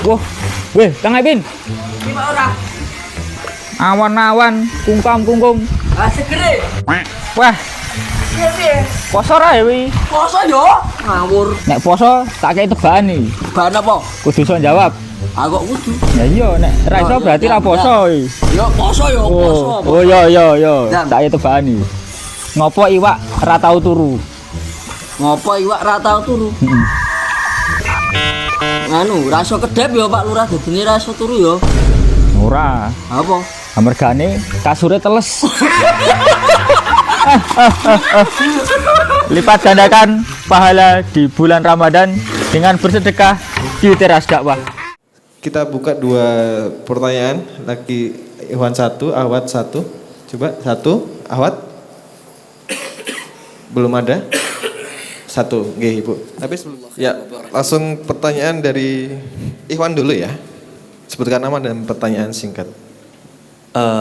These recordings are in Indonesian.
Wah, weh, Kang Ebin. Gimana ora? Awan-awan, kungkum. Ah, segere. Wah, Piye? poso ra wi. Poso yo. Ngawur. Nek poso tak kei tebani. Bahan apa? Kudu iso jawab. Ah kok kudu. Ya iya, nek ra iso berarti ra poso. Yo poso yo, poso. Oh, yo. Dan. Tak kei tebani. Ngopo iwak ra tau turu? Ngopo iwak ra tau turu? Anu, raso kedep yo Pak Lurah, dadine raso turu yo. Ora. Apa? Amergane kasure teles. Lipat gandakan pahala di bulan Ramadan dengan bersedekah di teras dakwah. Kita buka 2 pertanyaan, lagi Iwan 1, Ahwat 1. Coba 1, Ahwat. Belum ada. 1, nggih Ibu. Tapi ya, langsung pertanyaan dari Iwan dulu ya. Sebutkan nama dan pertanyaan singkat.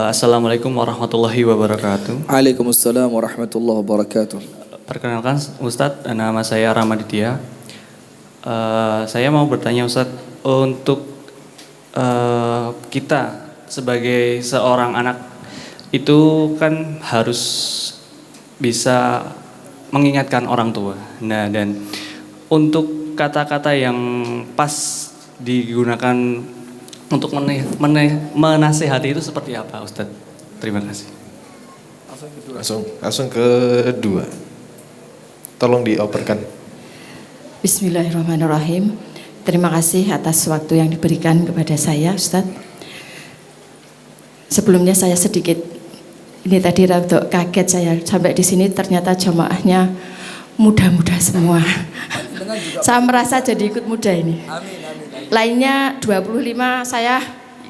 Assalamualaikum warahmatullahi wabarakatuh. Waalaikumsalam warahmatullahi wabarakatuh. Perkenalkan Ustadz, nama saya Ramaditya. Saya mau bertanya Ustadz, untuk kita sebagai seorang anak itu kan harus bisa mengingatkan orang tua. Nah, dan untuk kata-kata yang pas digunakan untuk menasehati itu seperti apa Ustadz? Terima kasih. Langsung kedua. Tolong dioperkan. Bismillahirrahmanirrahim. Terima kasih atas waktu yang diberikan kepada saya, Ustadz. Sebelumnya saya sedikit, ini tadi rada kaget saya sampai di sini ternyata jamaahnya muda-muda semua. Saya merasa jadi ikut muda ini. Lainnya 25, saya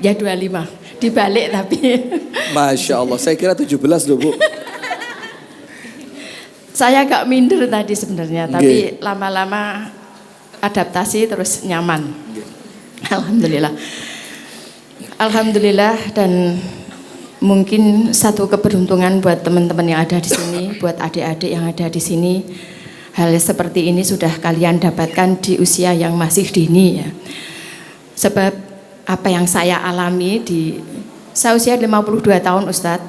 ya 25. Dibalik tapi. Masya Allah, saya kira 17 loh Bu. Saya agak minder tadi sebenarnya, tapi lama-lama adaptasi terus nyaman. Alhamdulillah. Alhamdulillah, dan mungkin satu keberuntungan buat teman-teman yang ada di sini, buat adik-adik yang ada di sini. Hal seperti ini sudah kalian dapatkan di usia yang masih dini ya. Sebab apa yang saya alami saya usia 52 tahun Ustadz.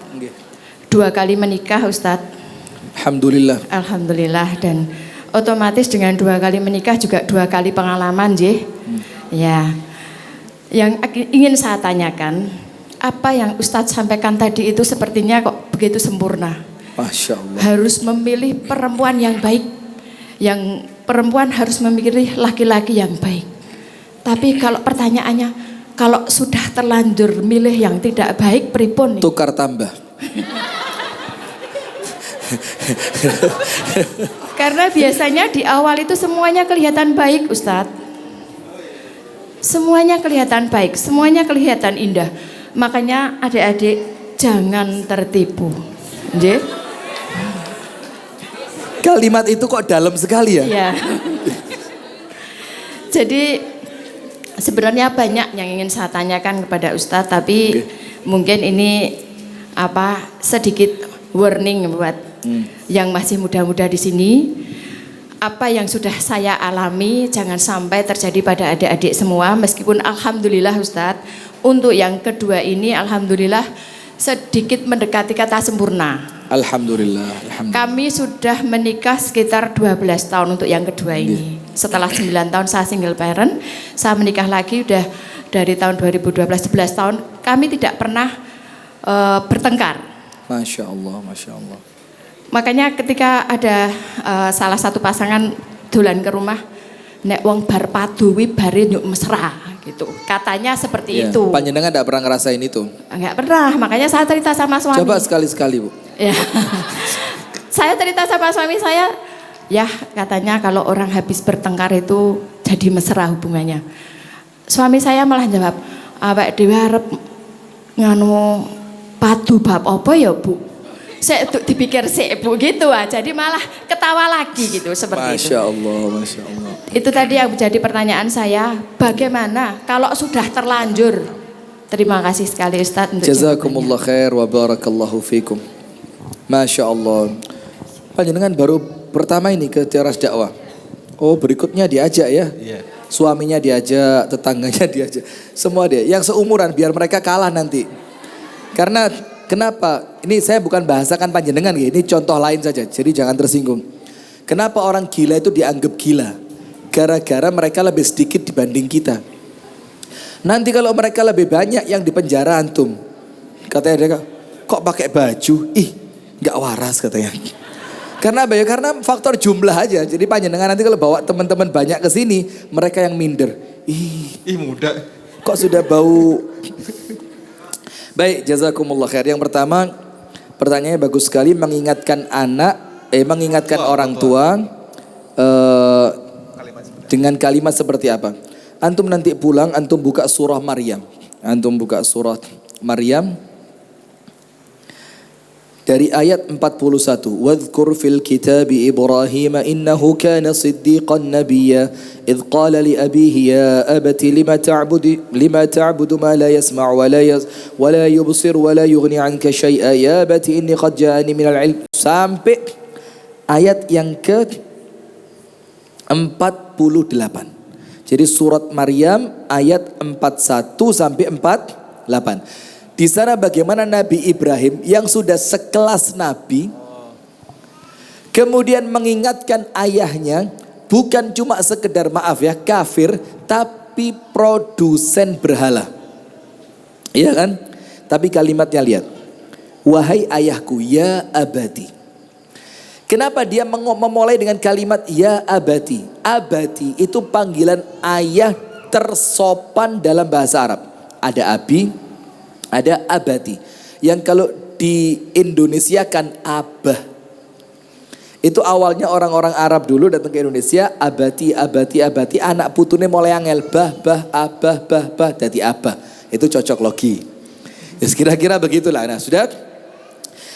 2 kali menikah Ustadz. Alhamdulillah. Alhamdulillah, dan otomatis dengan 2 kali menikah juga 2 kali pengalaman ya. Yang ingin saya tanyakan, apa yang Ustadz sampaikan tadi itu sepertinya kok begitu sempurna. Masya Allah. Harus memilih perempuan yang baik. Yang perempuan harus memilih laki-laki yang baik. Tapi kalau pertanyaannya, kalau sudah terlanjur milih yang tidak baik, pripun nih? Tukar tambah. Karena biasanya di awal itu semuanya kelihatan baik, Ustadz. Semuanya kelihatan baik, semuanya kelihatan indah. Makanya adik-adik jangan tertipu. Nggih? Kalimat itu kok dalam sekali ya? Iya. Jadi sebenarnya banyak yang ingin saya tanyakan kepada Ustadz, tapi mungkin ini sedikit warning buat yang masih muda-muda di sini. Apa yang sudah saya alami jangan sampai terjadi pada adik-adik semua. Meskipun alhamdulillah Ustadz, untuk yang kedua ini alhamdulillah sedikit mendekati kata sempurna. Alhamdulillah. Kami sudah menikah sekitar 12 tahun untuk yang kedua ini. Setelah 9 tahun saya single parent, saya menikah lagi udah dari tahun 2012, 11 tahun. Kami tidak pernah bertengkar. Masya Allah, Masya Allah. Makanya ketika ada salah satu pasangan dolan ke rumah, nek wong bar padu wi bare nyuk mesra gitu. Katanya seperti itu. Panjenengan enggak pernah ngerasain itu? Enggak pernah, makanya saya cerita sama suami. Coba sekali-sekali Bu. Ya. Saya cerita sama suami saya, ya katanya kalau orang habis bertengkar itu jadi mesra hubungannya. Suami saya malah jawab, awak dhewe arep nganu padu bab apa ya Bu? Saya dipikir sik Bu gitu jadi malah ketawa lagi gitu seperti itu. Masya Allah, Masya Allah. Itu tadi yang menjadi pertanyaan saya, bagaimana kalau sudah terlanjur? Terima kasih sekali Ustadz untuk Jazakumullah khair wa barakallahu fikum. Masya Allah. Panjenengan baru pertama ini ke teras dakwah. Oh berikutnya diajak ya? Iya. Suaminya diajak, tetangganya diajak, semua dia. Yang seumuran biar mereka kalah nanti. Karena kenapa? Ini saya bukan bahasakan panjenengan, ini contoh lain saja. Jadi jangan tersinggung. Kenapa orang gila itu dianggap gila? Gara-gara mereka lebih sedikit dibanding kita. Nanti kalau mereka lebih banyak yang di penjara antum, katanya mereka, kok pakai baju? Ih, nggak waras katanya. Karena apa ya? Karena faktor jumlah aja. Jadi panjenengan nanti kalau bawa teman-teman banyak ke sini, mereka yang minder. Ih, muda. kok sudah bau. Baik, jazakumullah khair. Yang pertama, pertanyaannya bagus sekali, mengingatkan mengingatkan orang tua dengan kalimat seperti apa? Antum nanti pulang, antum buka surah Maryam. Antum buka surah Maryam dari ayat 41. Wadhkur fil kitabi Ibrahim innahu kana siddiqan nabiyya idh qala li abihi ya abati lima ta'budu ma la yasma' wa la yubsir wa la yughni 'anka syai'a ya abati inni qad ja'ani minal 'ilm sampai ayat yang ke 48. Jadi surat Maryam ayat 41 sampai 48. Di sana bagaimana Nabi Ibrahim yang sudah sekelas Nabi kemudian mengingatkan ayahnya, bukan cuma sekedar maaf ya kafir, tapi produsen berhala. Iya kan? Tapi kalimatnya lihat. Wahai ayahku ya abadi. Kenapa dia memulai dengan kalimat ya abadi? Abadi itu panggilan ayah tersopan dalam bahasa Arab. Ada abi, ada abadi. Yang kalau di Indonesia kan abah. Itu awalnya orang-orang Arab dulu datang ke Indonesia, abadi, anak putune mulai angel, abah, jadi abah. Itu cocok logi. Ya, kira-kira begitulah. Nah, sudah.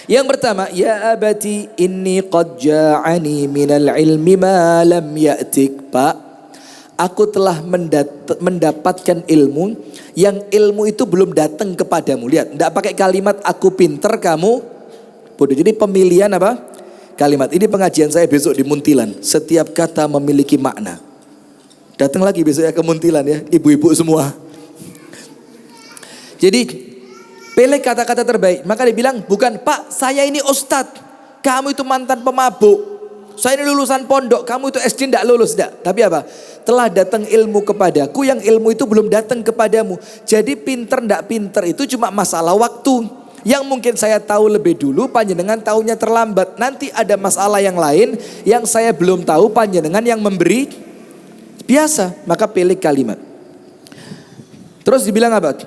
Yang pertama, ya abati inni qad ja'ani minal ilmi ma lam ya'tik. Pak, aku telah mendapatkan ilmu yang ilmu itu belum datang kepadamu. Lihat, enggak pakai kalimat aku pinter kamu bodoh. Jadi pemilihan apa? Kalimat. Ini pengajian saya besok di Muntilan. Setiap kata memiliki makna. Datang lagi besok ya ke Muntilan ya, ibu-ibu semua. Jadi pilih kata-kata terbaik. Maka dia bilang, bukan Pak, saya ini ustadz, kamu itu mantan pemabuk, saya ini lulusan pondok, kamu itu SD tidak lulus. Tidak. Tapi apa? Telah datang ilmu kepadaku yang ilmu itu belum datang kepadamu. Jadi pinter tidak pinter itu cuma masalah waktu. Yang mungkin saya tahu lebih dulu, panjenengan tahunya terlambat. Nanti ada masalah yang lain yang saya belum tahu, panjenengan yang memberi biasa. Maka pilih kalimat. Terus dibilang apa?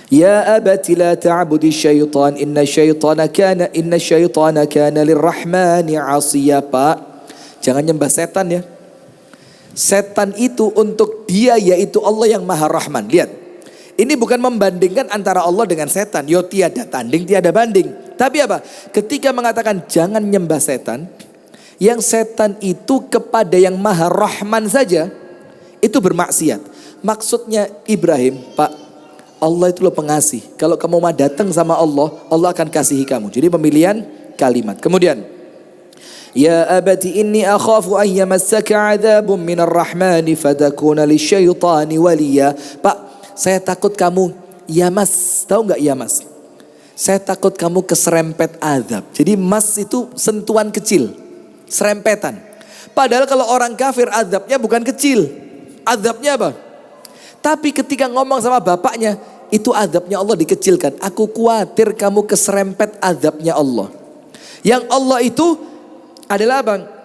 Ya abati la ta'budi syaitan inna syaitana kana lirrahmani 'asiya. Pak, jangan nyembah setan ya. Setan itu untuk dia yaitu Allah yang Maha Rahman. Lihat. Ini bukan membandingkan antara Allah dengan setan. Yo tiada tanding, tiada banding. Tapi apa? Ketika mengatakan jangan nyembah setan, yang setan itu kepada yang Maha Rahman saja itu bermaksiat. Maksudnya Ibrahim, Pak, Allah itu loh pengasih. Kalau kamu mau datang sama Allah, Allah akan kasihi kamu. Jadi pemilihan kalimat. Kemudian, ya abati inni akhafu an yamassaka 'adzabun minar rahmani fatakuna lisyaitani waliya. Pak, saya takut kamu yamas. Tahu enggak yamas? Saya takut kamu keserempet azab. Jadi mas itu sentuhan kecil, serempetan. Padahal kalau orang kafir azabnya bukan kecil. Azabnya apa? Tapi ketika ngomong sama bapaknya, itu azabnya Allah dikecilkan. Aku khawatir kamu keserempet azabnya Allah. Yang Allah itu adalah apa?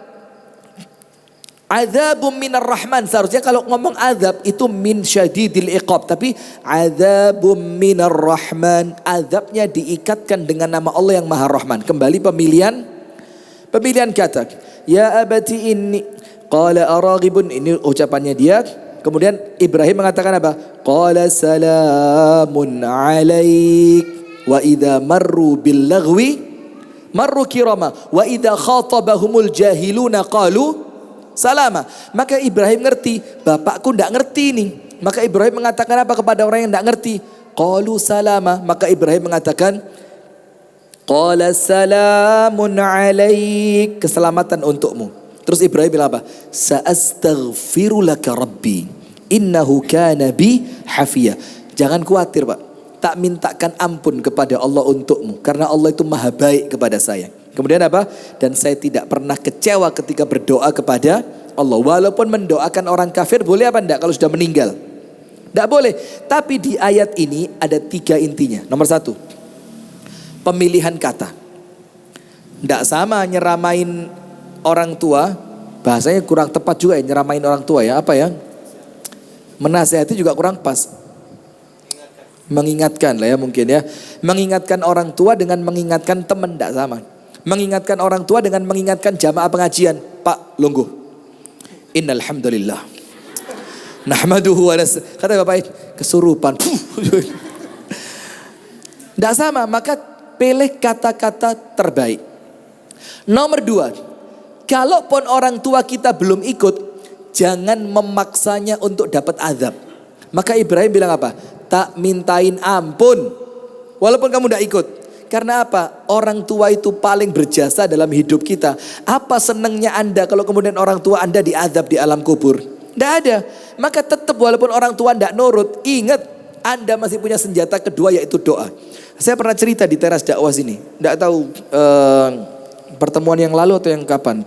Azabum minar rahman. Seharusnya kalau ngomong azab itu min syadidil iqab. Tapi azabum minar rahman. Azabnya diikatkan dengan nama Allah yang Maha Rahman. Kembali pemilihan kata. Ya abati inni qala araghibun. Ini ucapannya dia. Kemudian Ibrahim mengatakan apa? Qala salamun alaik wa idza marru bil lagwi marru kirama wa idza khatabahumul jahiluna qalu salama. Maka Ibrahim ngerti, bapakku enggak ngerti nih. Maka Ibrahim mengatakan apa kepada orang yang enggak ngerti? Qalu salama. Maka Ibrahim mengatakan qala salamun alaik, keselamatan untukmu. Terus Ibrahim bilang apa? Sa'astaghfiru laka rabbi innahu kana bi hafiyah. Jangan khawatir Pak, tak mintakan ampun kepada Allah untukmu, karena Allah itu maha baik kepada saya. Kemudian apa? Dan saya tidak pernah kecewa ketika berdoa kepada Allah. Walaupun mendoakan orang kafir boleh apa enggak kalau sudah meninggal? Enggak boleh. Tapi di ayat ini ada 3 intinya. Nomor 1, pemilihan kata. Enggak sama nyeramain orang tua, bahasanya kurang tepat juga ya nyeramain orang tua ya. Apa ya? Menasehati juga kurang pas. Mengingatkan lah ya mungkin ya. Mengingatkan orang tua dengan mengingatkan teman enggak sama. Mengingatkan orang tua dengan mengingatkan jamaah pengajian. Pak, lungguh. Innal hamdalillah. Nahmaduhu wa kata Bapak kesurupan. Enggak sama, maka pilih kata-kata terbaik. Nomor 2, kalaupun orang tua kita belum ikut, jangan memaksanya untuk dapat azab. Maka Ibrahim bilang apa? Tak mintain ampun walaupun kamu tidak ikut. Karena apa? Orang tua itu paling berjasa dalam hidup kita. Apa senangnya Anda kalau kemudian orang tua Anda diazab di alam kubur? Tidak ada. Maka tetap walaupun orang tua tidak nurut, ingat Anda masih punya senjata kedua yaitu doa. Saya pernah cerita di teras dakwah sini. Tidak tahu pertemuan yang lalu atau yang kapan.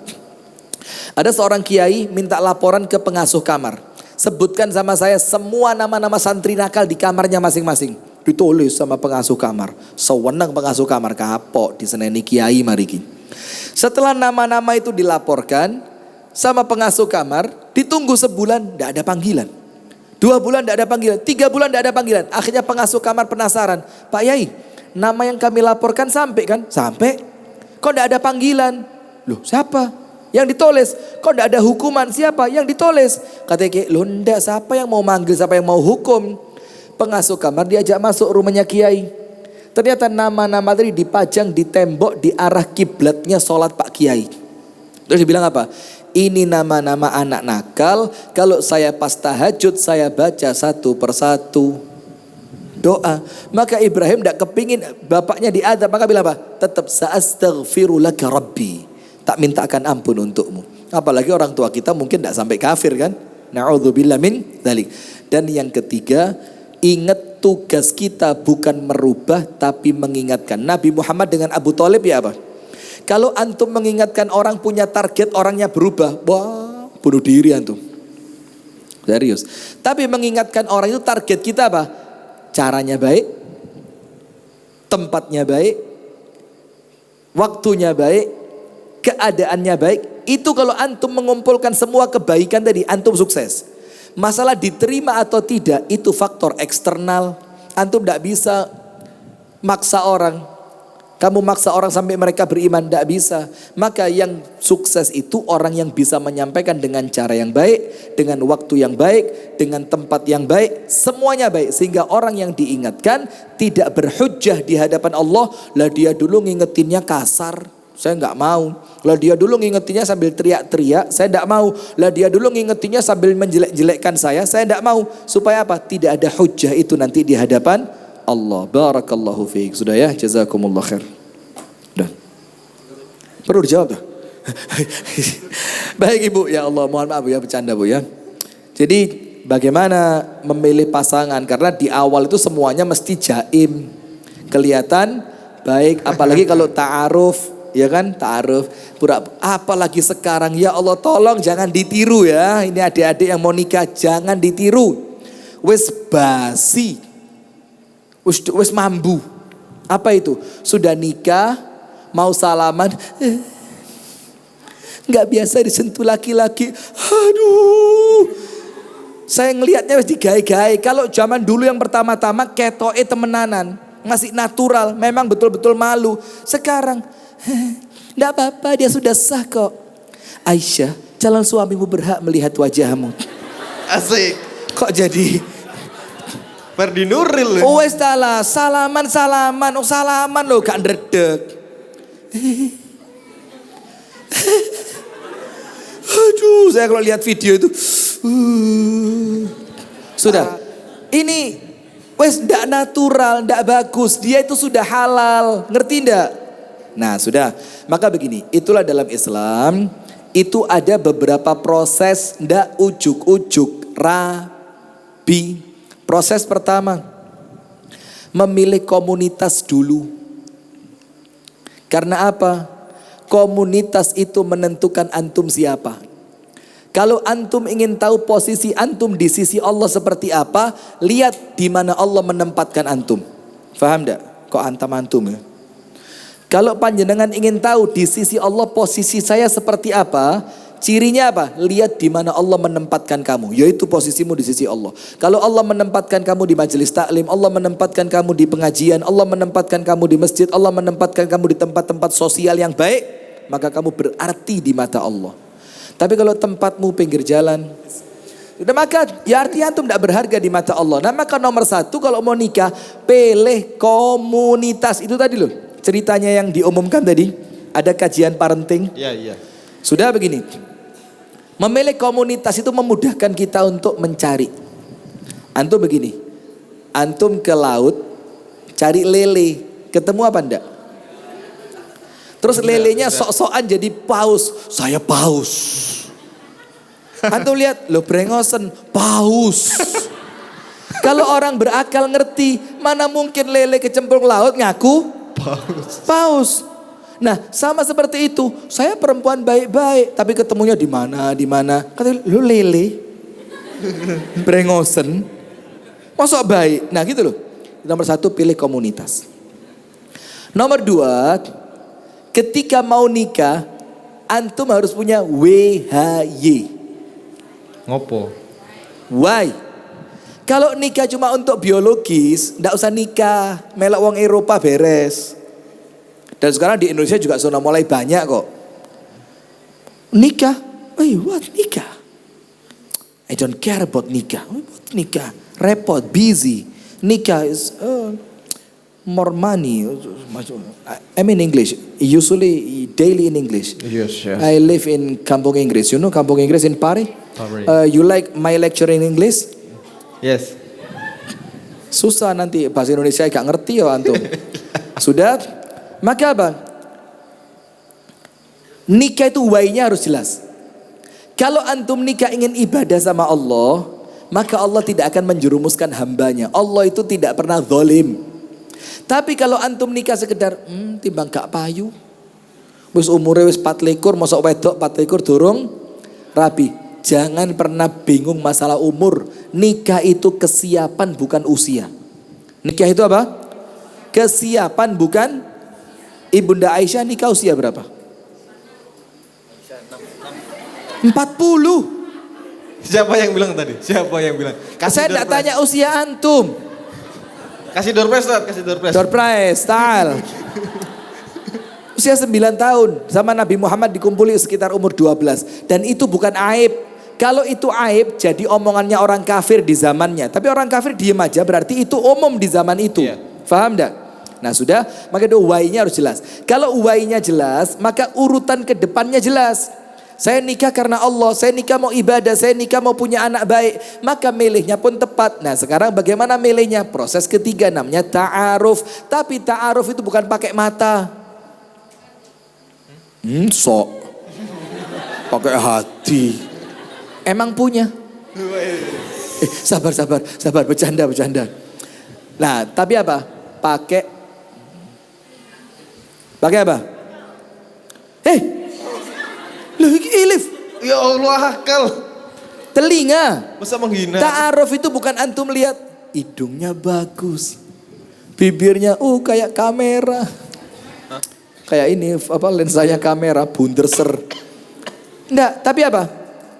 Ada seorang kiai minta laporan ke pengasuh kamar. Sebutkan sama saya semua nama-nama santri nakal di kamarnya masing-masing. Ditulis sama pengasuh kamar. Sewenang pengasuh kamar kapok diseneni kiai mariki. Setelah nama-nama itu dilaporkan sama pengasuh kamar, ditunggu sebulan tidak ada panggilan. 2 bulan tidak ada panggilan, 3 bulan tidak ada panggilan. Akhirnya pengasuh kamar penasaran, Pak Yai, nama yang kami laporkan sampai kan? Sampai. Kok tidak ada panggilan? Loh siapa? Yang ditulis. Kok tidak ada hukuman? Siapa? Yang ditulis. Katanya Kiai, loh enggak, siapa yang mau manggil, siapa yang mau hukum? Pengasuh kamar diajak masuk rumahnya Kiai. Ternyata nama-nama tadi dipajang di tembok di arah kiblatnya sholat Pak Kiai. Terus dia bilang apa? Ini nama-nama anak nakal. Kalau saya pas tahajud saya baca satu persatu doa. Maka Ibrahim tidak kepingin bapaknya diadab. Maka bilang apa? Tetap sa'astaghfiru laka rabbi. Tak mintakan ampun untukmu. Apalagi orang tua kita mungkin tidak sampai kafir kan. Na'udzubillah min dzalik. Dan yang ketiga, ingat tugas kita bukan merubah tapi mengingatkan. Nabi Muhammad dengan Abu Thalib ya apa? Kalau antum mengingatkan orang punya target orangnya berubah, wah bunuh diri antum. Serius. Tapi mengingatkan orang itu target kita apa? Caranya baik, tempatnya baik, waktunya baik, keadaannya baik. Itu kalau antum mengumpulkan semua kebaikan tadi, antum sukses. Masalah diterima atau tidak itu faktor eksternal. Antum tidak bisa maksa orang. Kamu maksa orang sampai mereka beriman, tidak bisa. Maka yang sukses itu orang yang bisa menyampaikan dengan cara yang baik, dengan waktu yang baik, dengan tempat yang baik, semuanya baik. Sehingga orang yang diingatkan tidak berhujjah di hadapan Allah. Lah dia dulu ngingetinnya kasar, saya nggak mau. Lah dia dulu ngingetinnya sambil teriak-teriak, saya tidak mau. Lah dia dulu ngingetinnya sambil menjelek-jelekkan saya tidak mau. Supaya apa? Tidak ada hujjah itu nanti di hadapan Allah. Barakallahu fiik. Sudah ya, jazakumullah khair. Sudah. Perlu dijawab tuh. Baik Ibu, ya Allah, mohon maaf ya bercanda Bu ya. Jadi bagaimana memilih pasangan? Karena di awal itu semuanya mesti jaim, kelihatan baik, apalagi kalau ta'aruf, ya kan, ta'aruf. Apalagi sekarang, ya Allah tolong jangan ditiru ya. Ini adik-adik yang mau nikah jangan ditiru. Wes basi. Wes mambu. Apa itu? Sudah nikah, mau salaman, nggak biasa disentuh laki-laki. Aduh, saya ngelihatnya wes digawe-gawe. Kalau zaman dulu yang pertama-tama ketoke temenanan, ngasih natural, memang betul-betul malu. Sekarang, nggak apa-apa, dia sudah sah kok. Aisyah, calon suamimu berhak melihat wajahmu. Asik. Kok jadi? Ferdi Nuril. Oh wes tala, salaman, oh salaman lo gak ndredeg. Aduh, saya kalau lihat video itu, sudah. Ini wes ndak natural, ndak bagus. Dia itu sudah halal, ngerti ndak? Nah sudah. Maka begini, itulah dalam Islam itu ada beberapa proses, ndak ujuk-ujuk rabi. Proses pertama, memilih komunitas dulu. Karena apa? Komunitas itu menentukan antum siapa. Kalau antum ingin tahu posisi antum di sisi Allah seperti apa, lihat di mana Allah menempatkan antum. Faham enggak? Kok antum ya? Kalau panjenengan ingin tahu di sisi Allah posisi saya seperti apa, cirinya apa? Lihat di mana Allah menempatkan kamu, yaitu posisimu di sisi Allah. Kalau Allah menempatkan kamu di majelis taklim, Allah menempatkan kamu di pengajian, Allah menempatkan kamu di masjid, Allah menempatkan kamu di tempat-tempat sosial yang baik, maka kamu berarti di mata Allah. Tapi kalau tempatmu pinggir jalan, udah maka ya artinya antum tidak berharga di mata Allah. Nah maka nomor satu kalau mau nikah, pilih komunitas. Itu tadi loh ceritanya yang diumumkan tadi. Ada kajian parenting. Iya. Sudah begini, memilih komunitas itu memudahkan kita untuk mencari. Antum begini, antum ke laut cari lele, ketemu apa enggak? Terus lelenya sok-sokan jadi paus. Saya paus. Antum lihat, lo brengosen paus. Kalau orang berakal ngerti, mana mungkin lele kecemplung laut ngaku paus. Nah, sama seperti itu. Saya perempuan baik-baik, tapi ketemunya di mana? Kata lo lele. Brengosen. Masuk baik. Nah, gitu loh. Nomor satu, pilih komunitas. Nomor dua, ketika mau nikah, antum harus punya WHY. Ngopo? Why? Kalau nikah cuma untuk biologis, ndak usah nikah. Melok wong Eropa beres. Dan sekarang di Indonesia juga sudah mulai banyak kok. Nikah? What nikah? I don't care about nikah. What nikah? Repot, busy. Nikah is more money. I mean English. Usually daily in English. Yes. I live in Kampung Inggris. You know Kampung Inggris in Paris? You like my lecture in English? Yes. Susah nanti bahasa Indonesia gak ngerti ya antum. Sudah? Maka apa? Nikah itu why-nya harus jelas. Kalau antum nikah ingin ibadah sama Allah, maka Allah tidak akan menjerumuskan hambanya. Allah itu tidak pernah zalim. Tapi kalau antum nikah sekedar timbang gak payu, wis umure wis 24, mosok wedok 24 durung rabi. Jangan pernah bingung masalah umur. Nikah itu kesiapan bukan usia. Nikah itu apa? Kesiapan bukan. Ibunda Aisyah nikah usia berapa? 40. Siapa yang bilang tadi? Siapa yang bilang? Saya tidak tanya usia antum. Kasih door prize, kasih door prize. Door prize, tal. Usia 9 tahun sama Nabi Muhammad dikumpuli sekitar umur 12. Dan itu bukan aib. Kalau itu aib jadi omongannya orang kafir di zamannya. Tapi orang kafir diem aja berarti itu umum di zaman itu. Iya. Faham enggak? Nah sudah, maka itu why-nya harus jelas. Kalau why-nya jelas, maka urutan ke depannya jelas. Saya nikah karena Allah, saya nikah mau ibadah, saya nikah mau punya anak baik. Maka milihnya pun tepat. Nah sekarang bagaimana milihnya? Proses ketiga namanya ta'aruf. Tapi ta'aruf itu bukan pakai mata. Sok. Pakai hati. Emang punya? Sabar, bercanda. Nah tapi apa? Pakai apa? Loh ilif. Ya Allah akal. Telinga. Masa menghina? Ta'aruf itu bukan antum lihat hidungnya bagus, bibirnya kayak kamera. Kayak ini apa lensanya kamera bunderser. Enggak, tapi apa?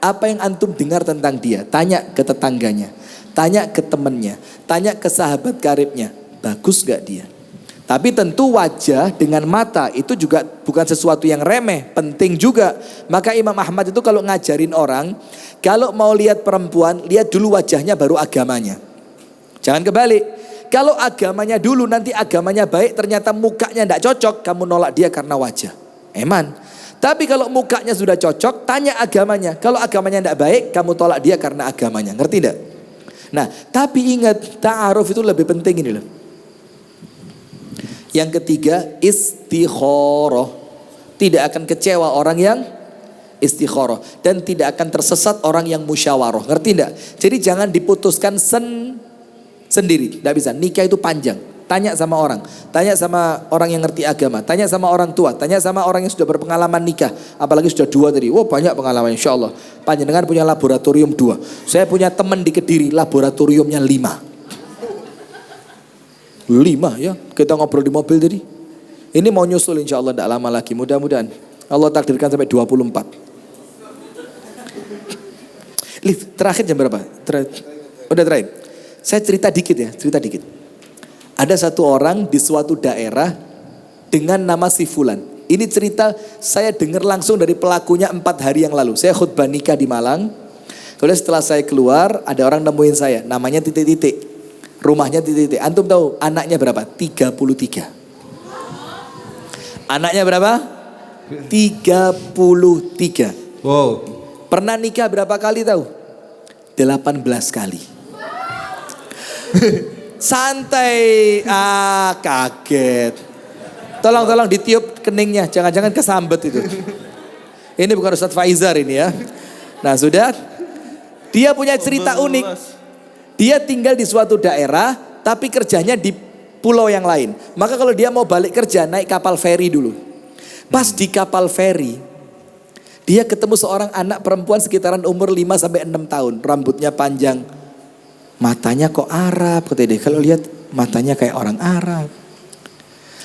Apa yang antum dengar tentang dia? Tanya ke tetangganya, tanya ke temannya, tanya ke sahabat karibnya. Bagus gak dia? Tapi tentu wajah dengan mata itu juga bukan sesuatu yang remeh, penting juga. Maka Imam Ahmad itu kalau ngajarin orang, kalau mau lihat perempuan, lihat dulu wajahnya baru agamanya. Jangan kebalik. Kalau agamanya dulu nanti agamanya baik, ternyata mukanya tidak cocok, kamu nolak dia karena wajah. Eman. Tapi kalau mukanya sudah cocok, tanya agamanya. Kalau agamanya tidak baik, kamu tolak dia karena agamanya. Ngerti tidak? Nah, tapi ingat, ta'aruf itu lebih penting ini loh. Yang ketiga, istikharah. Tidak akan kecewa orang yang istikharah. Dan tidak akan tersesat orang yang musyawarah. Ngerti enggak? Jadi jangan diputuskan sendiri. Tidak bisa. Nikah itu panjang. Tanya sama orang. Tanya sama orang yang ngerti agama. Tanya sama orang tua. Tanya sama orang yang sudah berpengalaman nikah. Apalagi sudah 2 tadi. Wah, banyak pengalaman, insya Allah. Panjenengan punya laboratorium 2. Saya punya teman di Kediri, laboratoriumnya 5 ya. Kita ngobrol di mobil tadi. Ini mau nyusul insya Allah tidak lama lagi. Mudah-mudahan Allah takdirkan sampai 24. Liv, terakhir jam berapa? Udah terakhir. Saya cerita dikit. Ada satu orang di suatu daerah dengan nama si Fulan. Ini cerita saya dengar langsung dari pelakunya 4 hari yang lalu. Saya khutbah nikah di Malang. Kemudian setelah saya keluar, ada orang nemuin saya. Namanya titik-titik. Rumahnya titik-titik. Antum tahu anaknya berapa? 33. Anaknya berapa? 33. Wow. Pernah nikah berapa kali tahu? 18 kali. Santai, kaget. Tolong ditiup keningnya, jangan-jangan kesambet itu. Ini bukan Ustadz Faizar ini ya. Nah sudah, dia punya cerita unik. Dia tinggal di suatu daerah, tapi kerjanya di pulau yang lain. Maka kalau dia mau balik kerja, naik kapal feri dulu. Pas di kapal feri, dia ketemu seorang anak perempuan sekitaran umur 5-6 tahun. Rambutnya panjang. Matanya kok Arab, kata dia. Kalau lihat matanya kayak orang Arab.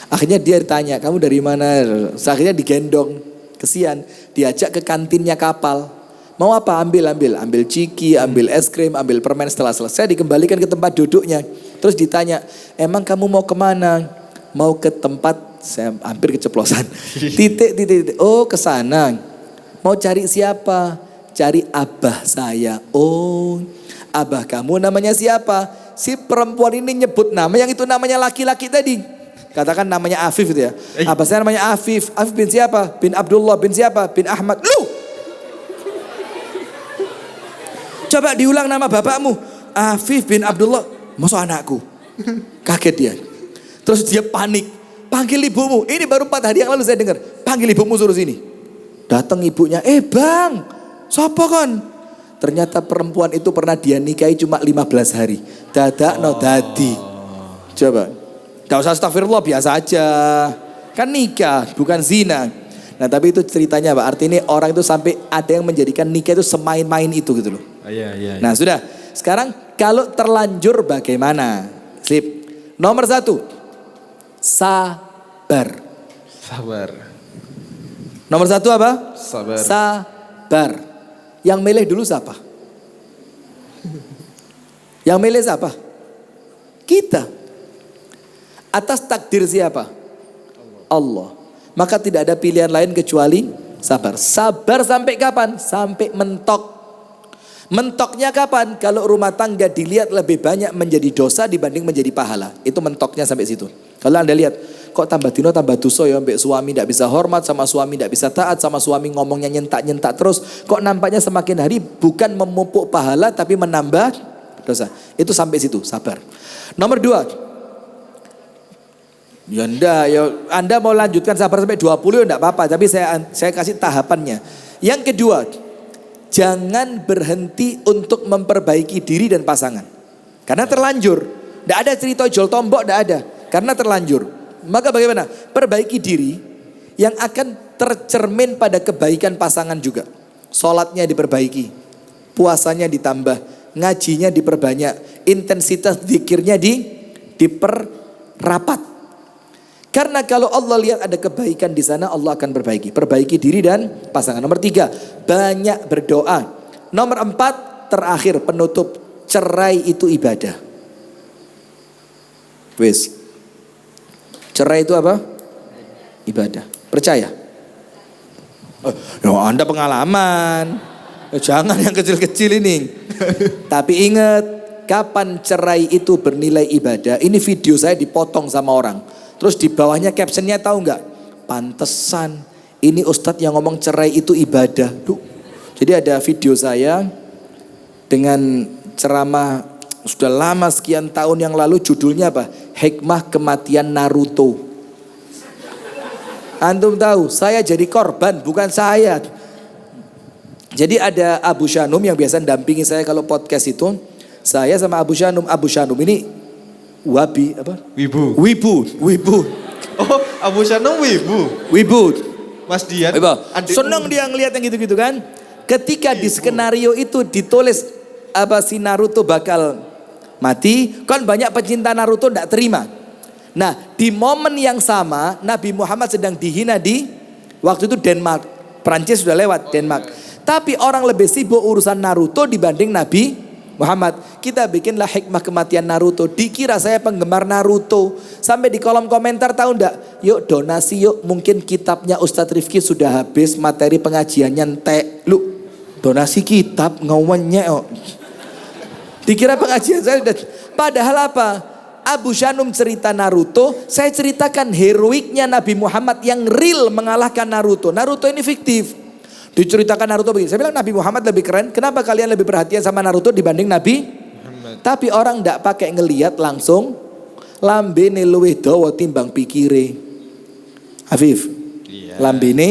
Akhirnya dia ditanya, kamu dari mana? Akhirnya digendong, kesian. Diajak ke kantinnya kapal. Mau apa? Ambil ciki, ambil es krim, ambil permen. Setelah selesai dikembalikan ke tempat duduknya. Terus ditanya, emang kamu mau kemana? Mau ke tempat, saya hampir keceplosan. Titik. Oh ke sana. Mau cari siapa? Cari abah saya. Oh. Abah kamu namanya siapa? Si perempuan ini nyebut nama yang itu namanya laki-laki tadi. Katakan namanya Afif itu ya. Abah saya namanya Afif. Afif bin siapa? Bin Abdullah. Bin siapa? Bin Ahmad. Lu! Coba diulang nama bapakmu. Afif bin Abdullah. Masa anakku? Kaget dia. Terus dia panik. Panggil ibumu. Ini baru 4 hari yang lalu saya dengar. Panggil ibumu suruh sini. Datang ibunya. Bang. Siapa kan? Ternyata perempuan itu pernah dia nikahi cuma 15 hari. Dadak no dadi. Coba. Gak usah astagfirullah, biasa aja. Kan nikah, bukan zina. Nah tapi itu ceritanya Pak. Artinya orang itu sampai ada yang menjadikan nikah itu semain-main itu gitu loh. Iya. Nah sudah. Sekarang kalau terlanjur bagaimana? Sip. Nomor 1. Sabar. Nomor 1 apa? Sabar. Yang milih dulu siapa? Yang milih siapa? Kita. Atas takdir siapa? Allah. Maka tidak ada pilihan lain kecuali sabar. Sabar sampai kapan? Sampai mentok. Mentoknya kapan? Kalau rumah tangga dilihat lebih banyak menjadi dosa dibanding menjadi pahala. Itu mentoknya sampai situ. Kalau Anda lihat, kok tambah dino tambah dosa ya, sampai suami tidak bisa hormat, sama suami tidak bisa taat, sama suami ngomongnya nyentak-nyentak terus. Kok nampaknya semakin hari bukan memupuk pahala tapi menambah dosa. Itu sampai situ, sabar. Nomor 2. Ya enggak, ya Anda mau lanjutkan sabar sampai 20 ya enggak apa-apa, tapi saya kasih tahapannya. Yang kedua, jangan berhenti untuk memperbaiki diri dan pasangan. Karena terlanjur. Tidak ada cerita jol tombok, tidak ada. Karena terlanjur. Maka bagaimana? Perbaiki diri yang akan tercermin pada kebaikan pasangan juga. Sholatnya diperbaiki. Puasanya ditambah. Ngajinya diperbanyak. Intensitas zikirnya diperrapat. Karena kalau Allah lihat ada kebaikan di sana, Allah akan perbaiki. Perbaiki diri dan pasangan. Nomor 3, banyak berdoa. Nomor 4, terakhir penutup, cerai itu ibadah. Wis. Cerai itu apa? Ibadah. Percaya? Anda pengalaman. Jangan yang kecil-kecil ini. Tapi ingat, kapan cerai itu bernilai ibadah? Ini video saya dipotong sama orang. Terus di bawahnya captionnya tahu nggak? Pantesan ini Ustadz yang ngomong cerai itu ibadah. Jadi ada video saya dengan ceramah sudah lama sekian tahun yang lalu, judulnya apa? Hikmah kematian Naruto. Antum tahu, saya jadi korban, bukan saya. Jadi ada Abu Shanum yang biasa dampingi saya kalau podcast itu. Saya sama Abu Shanum ini wabi apa? Wibu. Oh, Abu Shanum wibu. Mas Dian. Seneng dia ngeliat yang gitu-gitu kan. Ketika di skenario itu ditulis si Naruto bakal mati, kan banyak pecinta Naruto tidak terima. Nah, di momen yang sama Nabi Muhammad sedang dihina di waktu itu Denmark. Prancis sudah lewat Denmark. Tapi orang lebih sibuk urusan Naruto dibanding Nabi Muhammad. Kita bikinlah hikmah kematian Naruto. Dikira saya penggemar Naruto. Sampai di kolom komentar tahu ndak? Yuk donasi yuk. Mungkin kitabnya Ustadz Rifki sudah habis. Materi pengajiannya entek. Lu donasi kitab ngawanya. Dikira pengajian saya udah. Padahal apa? Abu Shanum cerita Naruto. Saya ceritakan heroiknya Nabi Muhammad yang real mengalahkan Naruto. Naruto ini fiktif. Diceritakan Naruto begini. Saya bilang Nabi Muhammad lebih keren. Kenapa kalian lebih perhatian sama Naruto dibanding Nabi Muhammad? Tapi orang ndak pakai ngelihat langsung. Lambene luwih dawa timbang pikire. Afif. Iya. Lambene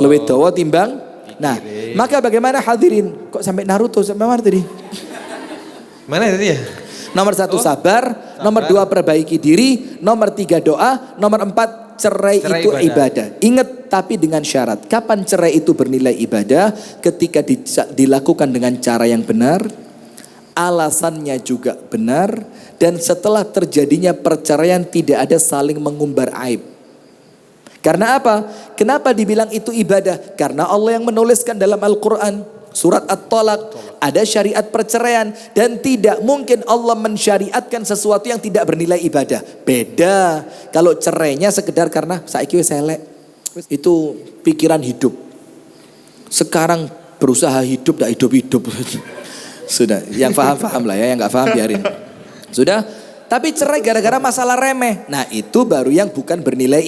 luwih dawa timbang. Nah, maka bagaimana hadirin? Kok sampai Naruto sampai mana tadi? Mana tadi ya? Nomor 1 sabar. Nomor 2 perbaiki diri. Nomor 3 doa. Nomor 4 cerai itu ibadah. Ingat tapi dengan syarat. Kapan cerai itu bernilai ibadah? Ketika dilakukan dengan cara yang benar, alasannya juga benar, dan setelah terjadinya perceraian tidak ada saling mengumbar aib. Karena apa? Kenapa dibilang itu ibadah? Karena Allah yang menuliskan dalam Al-Quran surat At-Talaq ada syariat perceraian, dan tidak mungkin Allah mensyariatkan sesuatu yang tidak bernilai ibadah. Beda kalau cerainya sekedar karena saiki wis elek. Itu pikiran hidup. Sekarang berusaha hidup tidak hidup-hidup. Sudah, yang paham lah ya, yang nggak paham biarin. Sudah, tapi cerai gara-gara masalah remeh. Nah, itu baru yang bukan bernilai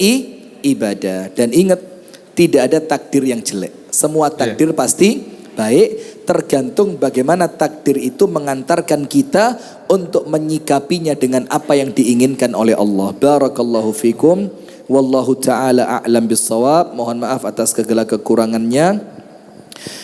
ibadah. Dan ingat, tidak ada takdir yang jelek. Semua takdir pasti baik, tergantung bagaimana takdir itu mengantarkan kita untuk menyikapinya dengan apa yang diinginkan oleh Allah. Barakallahu fikum, wallahu ta'ala a'lam bissawab. Mohon maaf atas segala kekurangannya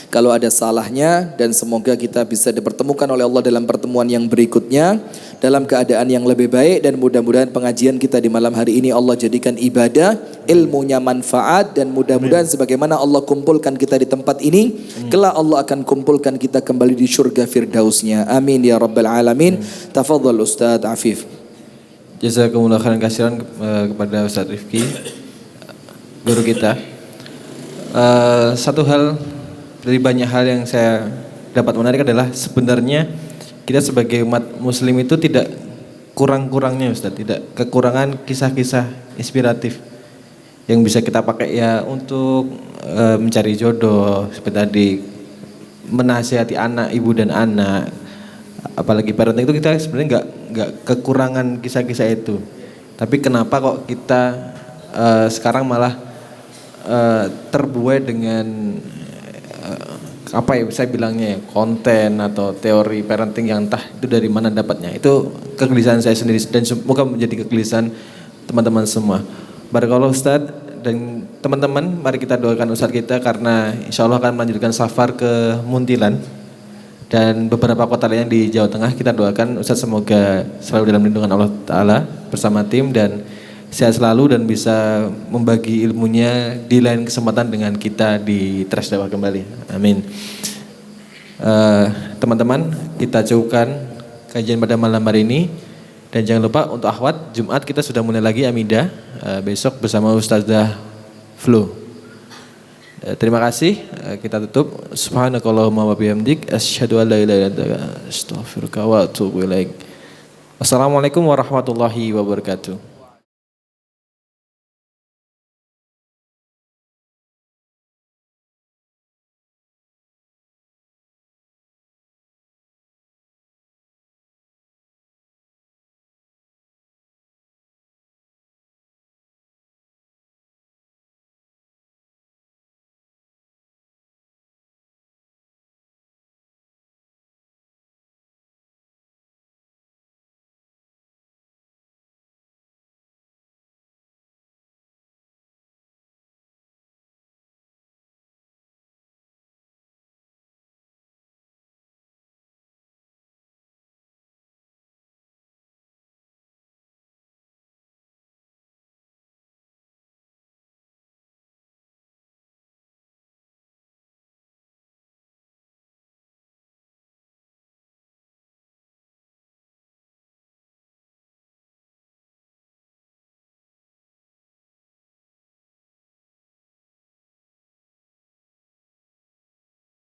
kalau ada salahnya, dan semoga kita bisa dipertemukan oleh Allah dalam pertemuan yang berikutnya dalam keadaan yang lebih baik, dan mudah-mudahan pengajian kita di malam hari ini Allah jadikan ibadah, ilmunya manfaat, dan mudah-mudahan sebagaimana Allah kumpulkan kita di tempat ini, kelak Allah akan kumpulkan kita kembali di surga firdausnya. Amin ya rabbal alamin. Tafadhal Ustaz Afif. Jazakumullah khairan katsiran kepada Ustaz Rifki, guru kita. Satu hal dari banyak hal yang saya dapat menarik adalah sebenarnya kita sebagai umat muslim itu tidak kurang-kurangnya Ustaz, tidak kekurangan kisah-kisah inspiratif yang bisa kita pakai ya untuk mencari jodoh, seperti tadi menasihati anak, ibu dan anak, apalagi parenting itu kita sebenarnya nggak kekurangan kisah-kisah itu. Tapi kenapa kok kita sekarang malah terbuai dengan apa ya saya bilangnya ya, konten atau teori parenting yang entah itu dari mana dapatnya. Itu kegelisahan saya sendiri dan semoga menjadi kegelisahan teman-teman semua. Barakallahu Ustaz, dan teman-teman mari kita doakan Ustaz kita karena insya Allah akan melanjutkan safar ke Muntilan dan beberapa kota lain di Jawa Tengah. Kita doakan Ustaz semoga selalu dalam lindungan Allah Ta'ala bersama tim dan sehat selalu dan bisa membagi ilmunya di lain kesempatan dengan kita di Trash Dakwah kembali. Amin. Teman-teman, kita cukupkan kajian pada malam hari ini, dan jangan lupa untuk akhwat Jumat kita sudah mulai lagi Amidah besok bersama Ustazah Flo. Terima kasih. Kita tutup. Subhanakallahumma wa bihamdik asyhadu an la ilaha illa anta astaghfiruka wa atubu ilaik. Wassalamualaikum warahmatullahi wabarakatuh.